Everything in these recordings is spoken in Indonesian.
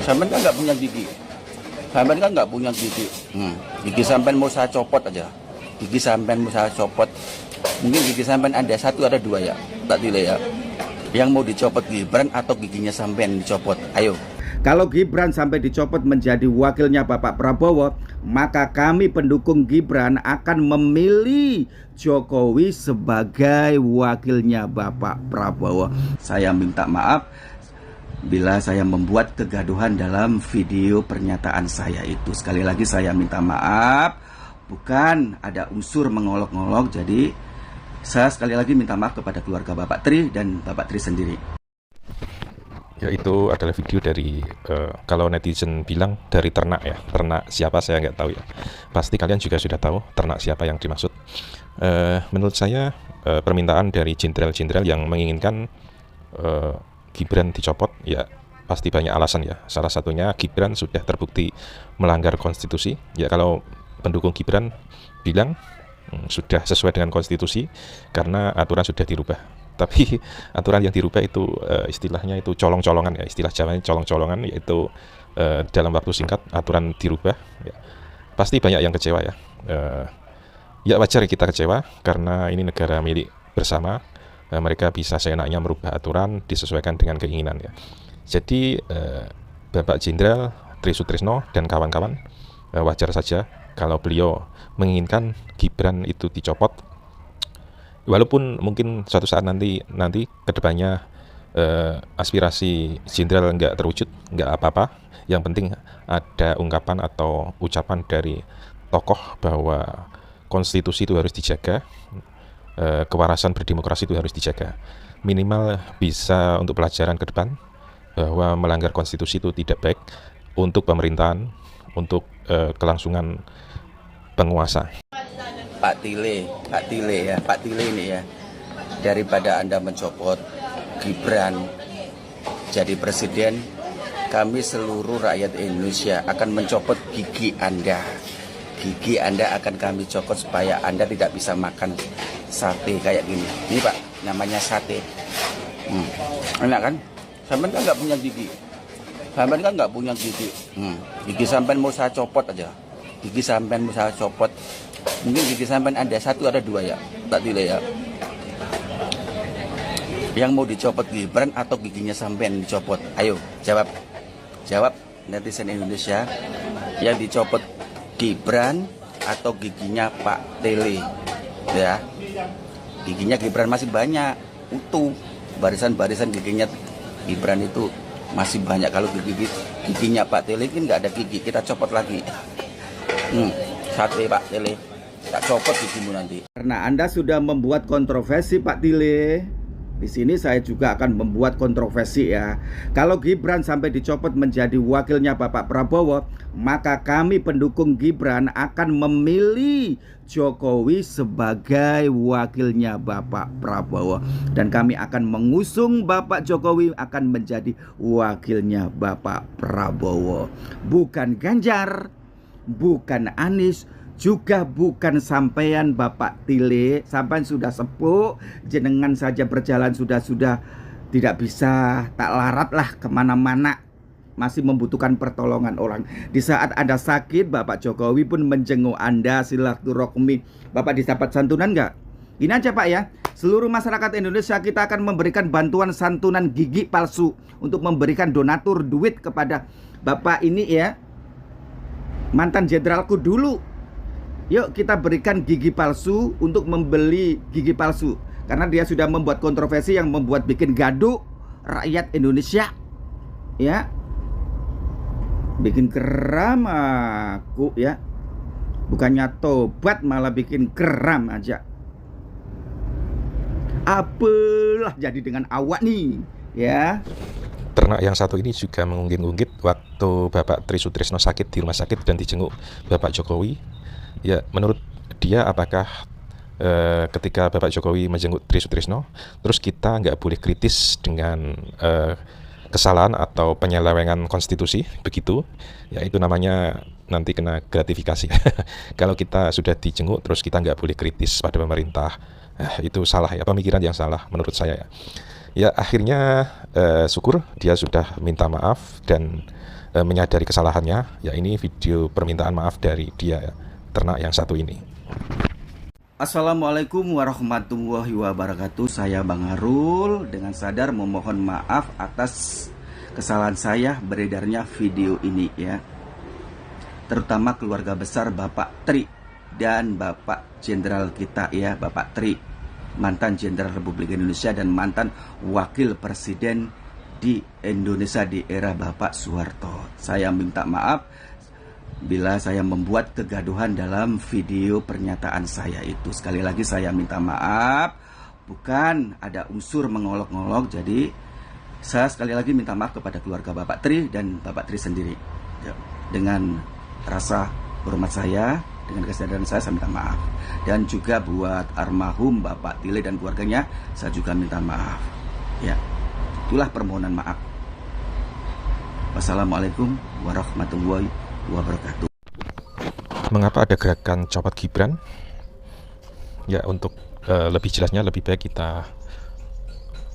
Sampean kan nggak punya gigi. Sampean kan nggak punya gigi. Gigi sampean mau saya copot aja. Gigi sampean mau saya copot. Mungkin gigi sampean ada satu, ada dua ya. Tak nilai ya. Yang mau dicopot Gibran atau giginya sampean dicopot? Ayo. Kalau Gibran sampai dicopot menjadi wakilnya Bapak Prabowo, maka kami pendukung Gibran akan memilih Jokowi sebagai wakilnya Bapak Prabowo. Saya minta maaf bila saya membuat kegaduhan dalam video pernyataan saya itu. Sekali lagi saya minta maaf, bukan ada unsur mengolok-ngolok. Jadi saya sekali lagi minta maaf kepada keluarga Bapak Tri dan Bapak Tri sendiri. Ya, itu adalah video dari kalau netizen bilang dari ternak ya. Ternak siapa saya nggak tahu ya. Pasti kalian juga sudah tahu ternak siapa yang dimaksud. Menurut saya permintaan dari jenderal-jenderal yang menginginkan Gibran dicopot ya pasti banyak alasan ya. Salah satunya Gibran sudah terbukti melanggar konstitusi. Ya kalau pendukung Gibran bilang sudah sesuai dengan konstitusi karena aturan sudah dirubah. Tapi aturan yang dirubah itu istilahnya itu colong-colongan ya, istilah Jawanya colong-colongan, yaitu dalam waktu singkat aturan dirubah ya. Pasti banyak yang kecewa ya. Ya wajar kita kecewa karena ini negara milik bersama. Mereka bisa seenaknya merubah aturan disesuaikan dengan keinginan ya. Jadi Bapak Jenderal Tri Sutrisno dan kawan-kawan wajar saja kalau beliau menginginkan Gibran itu dicopot. Walaupun mungkin suatu saat nanti kedepannya aspirasi jenderal nggak terwujud, nggak apa-apa. Yang penting ada ungkapan atau ucapan dari tokoh bahwa konstitusi itu harus dijaga, kewarasan berdemokrasi itu harus dijaga. Minimal bisa untuk pelajaran ke depan bahwa melanggar konstitusi itu tidak baik untuk pemerintahan, untuk kelangsungan penguasa. Pak Tile ini ya, daripada Anda mencopot Gibran jadi presiden, kami seluruh rakyat Indonesia akan mencopot gigi Anda. Gigi Anda akan kami copot supaya Anda tidak bisa makan sate kayak gini. Ini Pak, namanya sate. Enak kan? Sampean kan nggak punya gigi. Sampean kan nggak punya gigi. Gigi sampean mau saya copot aja. Gigi sampean mau saya copot. Mungkin gigi sampean ada satu, ada dua ya. Tak nilai ya. Yang mau dicopot Gibran atau giginya sampean dicopot? Ayo, jawab. Jawab netizen Indonesia. Yang dicopot Gibran atau giginya Pak Tele? Ya. Giginya Gibran masih banyak, utuh. Barisan-barisan giginya Gibran itu masih banyak. Kalau giginya Pak Tele kan nggak ada gigi, kita copot lagi. Sate Pak Tele, tak copot gigimu nanti. Karena Anda sudah membuat kontroversi Pak Tile, di sini saya juga akan membuat kontroversi ya. Kalau Gibran sampai dicopot menjadi wakilnya Bapak Prabowo, maka kami pendukung Gibran akan memilih Jokowi sebagai wakilnya Bapak Prabowo. Dan kami akan mengusung Bapak Jokowi akan menjadi wakilnya Bapak Prabowo. Bukan Ganjar, bukan Anies, juga bukan sampean Bapak Tile. Sampean sudah sepuh, jenengan saja berjalan sudah tidak bisa, tak larat lah kemana-mana, masih membutuhkan pertolongan orang. Di saat Anda sakit, Bapak Jokowi pun menjenguk Anda, silaturahmi. Bapak didapat santunan nggak? Ini aja Pak ya, seluruh masyarakat Indonesia kita akan memberikan bantuan santunan gigi palsu untuk memberikan donatur duit kepada Bapak ini ya, mantan jenderalku dulu. Yuk kita berikan gigi palsu untuk membeli gigi palsu. Karena dia sudah membuat kontroversi yang membuat bikin gaduh rakyat Indonesia. Ya, bikin geram aku ya. Bukannya tobat malah bikin geram aja. Apalah jadi dengan awak nih ya. Ternak yang satu ini juga mengunggit-unggit waktu Bapak Tri Sutrisno sakit di rumah sakit dan dijenguk Bapak Jokowi. Ya, menurut dia apakah ketika Bapak Jokowi menjenguk Tri Sutrisno, terus kita nggak boleh kritis dengan kesalahan atau penyelewengan konstitusi, begitu? Ya itu namanya nanti kena gratifikasi. Kalau kita sudah dijenguk, terus kita nggak boleh kritis pada pemerintah, itu salah ya, pemikiran yang salah menurut saya ya. Ya akhirnya syukur dia sudah minta maaf dan menyadari kesalahannya. Ya, ini video permintaan maaf dari dia, ya, ternak yang satu ini. Assalamualaikum warahmatullahi wabarakatuh. Saya Bang Harul dengan sadar memohon maaf atas kesalahan saya beredarnya video ini ya. Terutama keluarga besar Bapak Tri dan Bapak Jenderal kita ya, Bapak Tri, mantan Jenderal Republik Indonesia dan mantan Wakil Presiden di Indonesia di era Bapak Soeharto. Saya minta maaf bila saya membuat kegaduhan dalam video pernyataan saya itu. Sekali lagi saya minta maaf, bukan ada unsur mengolok-ngolok. Jadi saya sekali lagi minta maaf kepada keluarga Bapak Tri dan Bapak Tri sendiri ya. Dengan rasa hormat saya, dengan kesadaran saya minta maaf. Dan juga buat almarhum Bapak Tile dan keluarganya, saya juga minta maaf ya. Itulah permohonan maaf. Wassalamualaikum warahmatullahi wabarakatuh. Mengapa ada gerakan copot Gibran? Ya, untuk lebih jelasnya lebih baik kita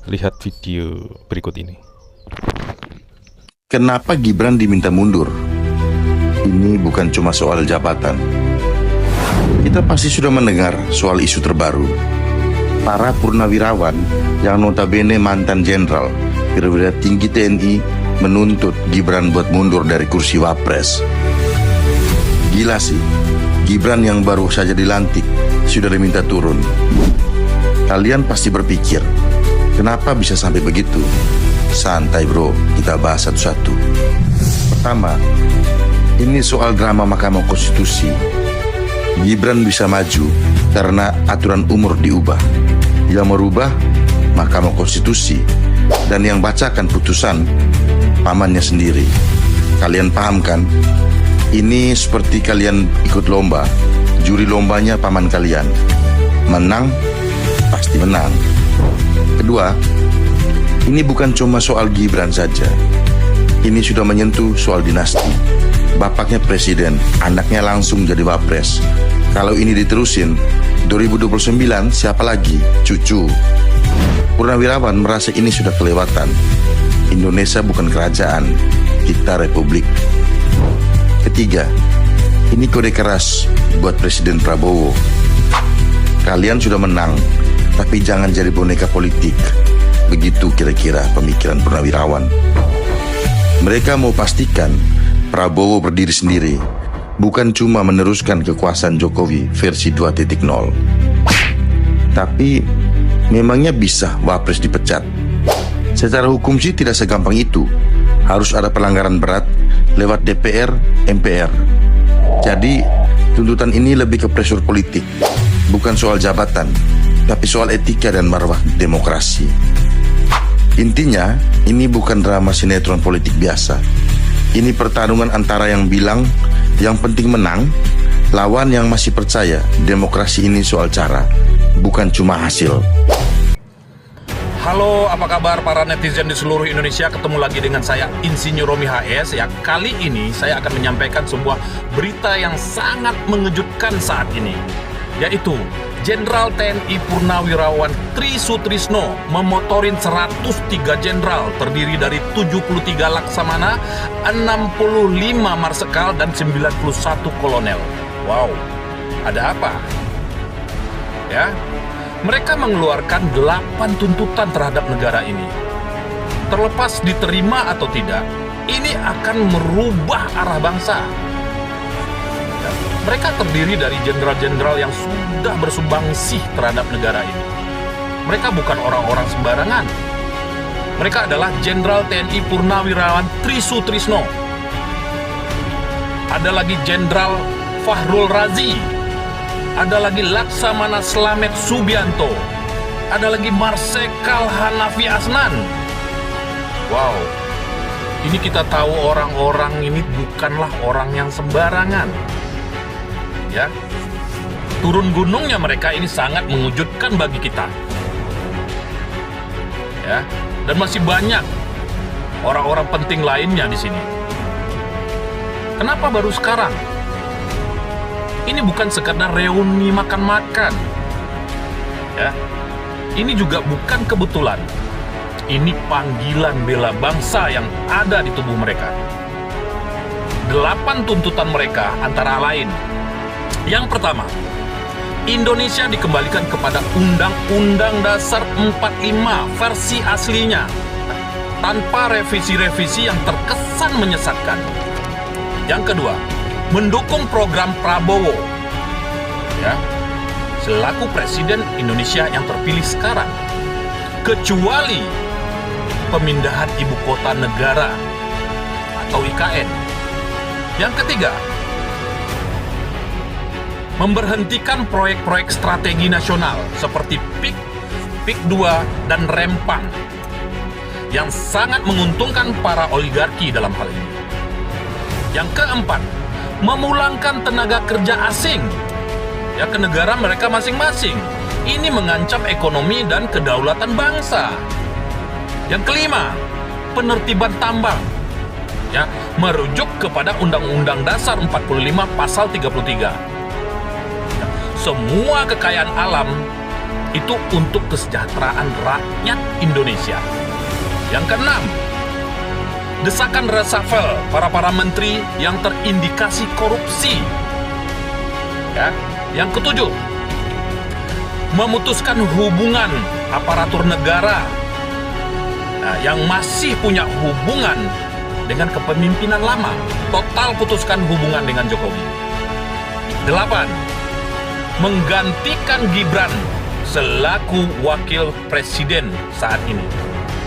lihat video berikut ini. Kenapa Gibran diminta mundur? Ini bukan cuma soal jabatan. Kita pasti sudah mendengar soal isu terbaru. Para purnawirawan yang notabene mantan jenderal, perwira tinggi TNI menuntut Gibran buat mundur dari kursi Wapres. Gila sih, Gibran yang baru saja dilantik sudah diminta turun. Kalian pasti berpikir, kenapa bisa sampai begitu? Santai bro, kita bahas satu-satu. Pertama, ini soal drama Mahkamah Konstitusi. Gibran bisa maju karena aturan umur diubah. Yang merubah Mahkamah Konstitusi, dan yang bacakan putusan pamannya sendiri. Kalian paham kan? Ini seperti kalian ikut lomba, juri lombanya paman kalian. Menang, pasti menang. Kedua, ini bukan cuma soal Gibran saja. Ini sudah menyentuh soal dinasti. Bapaknya presiden, anaknya langsung jadi wapres. Kalau ini diterusin, 2029 siapa lagi? Cucu. Purnawirawan merasa ini sudah kelewatan. Indonesia bukan kerajaan, kita republik. Ketiga, ini kode keras buat Presiden Prabowo. Kalian sudah menang, tapi jangan jadi boneka politik. Begitu kira-kira pemikiran purnawirawan. Mereka mau pastikan Prabowo berdiri sendiri, bukan cuma meneruskan kekuasaan Jokowi versi 2.0. Tapi memangnya bisa Wapres dipecat? Secara hukum sih tidak segampang itu. Harus ada pelanggaran berat lewat DPR, MPR. Jadi tuntutan ini lebih ke pressure politik, bukan soal jabatan, tapi soal etika dan marwah demokrasi. Intinya, ini bukan drama sinetron politik biasa. Ini pertarungan antara yang bilang yang penting menang, lawan yang masih percaya demokrasi ini soal cara, bukan cuma hasil. Halo, apa kabar para netizen di seluruh Indonesia? Ketemu lagi dengan saya, Insinyur Romi HS. Ya, kali ini saya akan menyampaikan sebuah berita yang sangat mengejutkan saat ini, yaitu Jenderal TNI Purnawirawan Tri Sutrisno memotorin 103 jenderal terdiri dari 73 laksamana, 65 marsekal, dan 91 kolonel. Wow, ada apa? Ya, mereka mengeluarkan 8 tuntutan terhadap negara ini. Terlepas diterima atau tidak, ini akan merubah arah bangsa. Mereka terdiri dari jenderal-jenderal yang sudah bersumbangsi terhadap negara ini. Mereka bukan orang-orang sembarangan. Mereka adalah Jenderal TNI Purnawirawan Tri Sutrisno. Ada lagi Jenderal Fahrul Razi. Ada lagi Laksamana Slamet Subianto. Ada lagi Marsekal Hanafi Asnan. Wow, ini kita tahu orang-orang ini bukanlah orang yang sembarangan. Ya, turun gunungnya mereka ini sangat mengejutkan bagi kita. Ya, dan masih banyak orang-orang penting lainnya di sini. Kenapa baru sekarang? Ini bukan sekadar reuni makan-makan. Ya, ini juga bukan kebetulan. Ini panggilan bela bangsa yang ada di tubuh mereka. 8 tuntutan mereka antara lain. Yang pertama, Indonesia dikembalikan kepada Undang-Undang Dasar 45 versi aslinya tanpa revisi-revisi yang terkesan menyesatkan. Yang kedua, mendukung program Prabowo ya, selaku Presiden Indonesia yang terpilih sekarang, kecuali pemindahan ibu kota negara atau IKN. Yang ketiga, memberhentikan proyek-proyek strategi nasional seperti PIK 2 dan Rempang yang sangat menguntungkan para oligarki dalam hal ini. Yang keempat, memulangkan tenaga kerja asing ya ke negara mereka masing-masing. Ini mengancam ekonomi dan kedaulatan bangsa. Yang kelima, penertiban tambang ya, merujuk kepada Undang-Undang Dasar 45 pasal 33. Semua kekayaan alam itu untuk kesejahteraan rakyat Indonesia. Yang keenam, desakan reshuffle para menteri yang terindikasi korupsi. Ya. Yang ketujuh, memutuskan hubungan aparatur negara yang masih punya hubungan dengan kepemimpinan lama. Total putuskan hubungan dengan Jokowi. 8. Menggantikan Gibran selaku wakil presiden saat ini.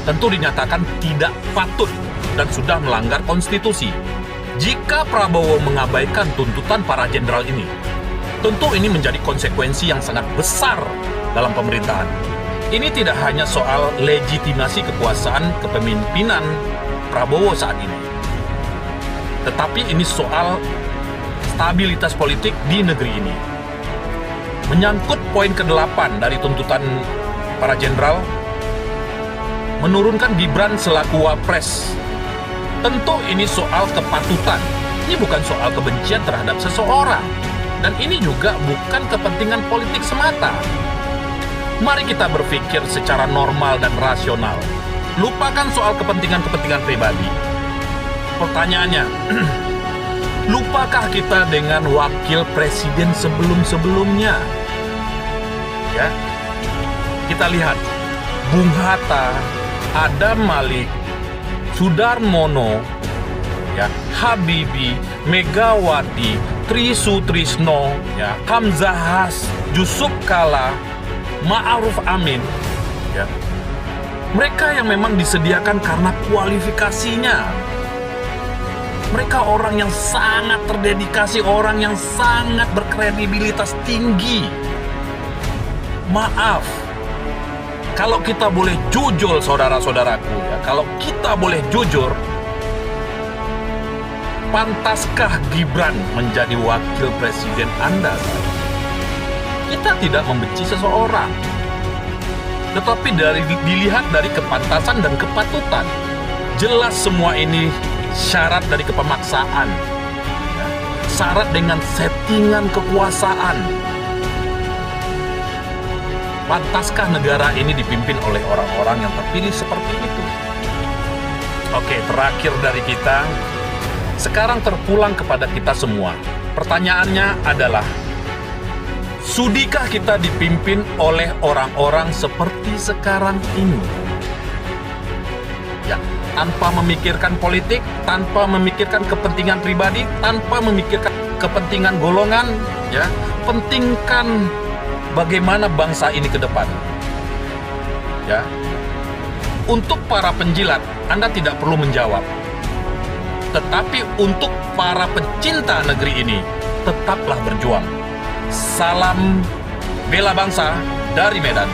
Tentu dinyatakan tidak patut dan sudah melanggar konstitusi. Jika Prabowo mengabaikan tuntutan para jenderal ini, tentu ini menjadi konsekuensi yang sangat besar dalam pemerintahan. Ini tidak hanya soal legitimasi kekuasaan kepemimpinan Prabowo saat ini, tetapi ini soal stabilitas politik di negeri ini. Menyangkut poin ke-8 dari tuntutan para jenderal, menurunkan Gibran selaku wapres. Tentu ini soal kepatutan. Ini bukan soal kebencian terhadap seseorang. Dan ini juga bukan kepentingan politik semata. Mari kita berpikir secara normal dan rasional. Lupakan soal kepentingan-kepentingan pribadi. Pertanyaannya, lupakah kita dengan wakil presiden sebelum-sebelumnya? Ya, kita lihat Bung Hatta, Adam Malik, Sudarmono, ya, Habibie, Megawati, Tri Sutrisno, ya, Hamzahas, Yusuf Kala, Ma'ruf Amin, ya. Mereka yang memang disediakan karena kualifikasinya. Mereka orang yang sangat terdedikasi, orang yang sangat berkredibilitas tinggi. Maaf, kalau kita boleh jujur saudara-saudaraku, ya, kalau kita boleh jujur, pantaskah Gibran menjadi wakil presiden Anda? Kita tidak membenci seseorang, tetapi dilihat dari kepantasan dan kepatutan. Jelas semua ini syarat dari kepemaksaan, ya, syarat dengan settingan kekuasaan. Pantaskah negara ini dipimpin oleh orang-orang yang terpilih seperti itu? Oke, terakhir dari kita. Sekarang terpulang kepada kita semua. Pertanyaannya adalah, sudikah kita dipimpin oleh orang-orang seperti sekarang ini? Ya, tanpa memikirkan politik, tanpa memikirkan kepentingan pribadi, tanpa memikirkan kepentingan golongan, ya, pentingkan bagaimana bangsa ini ke depan. Ya. Untuk para penjilat, Anda tidak perlu menjawab. Tetapi untuk para pencinta negeri ini, tetaplah berjuang. Salam bela bangsa dari Medan.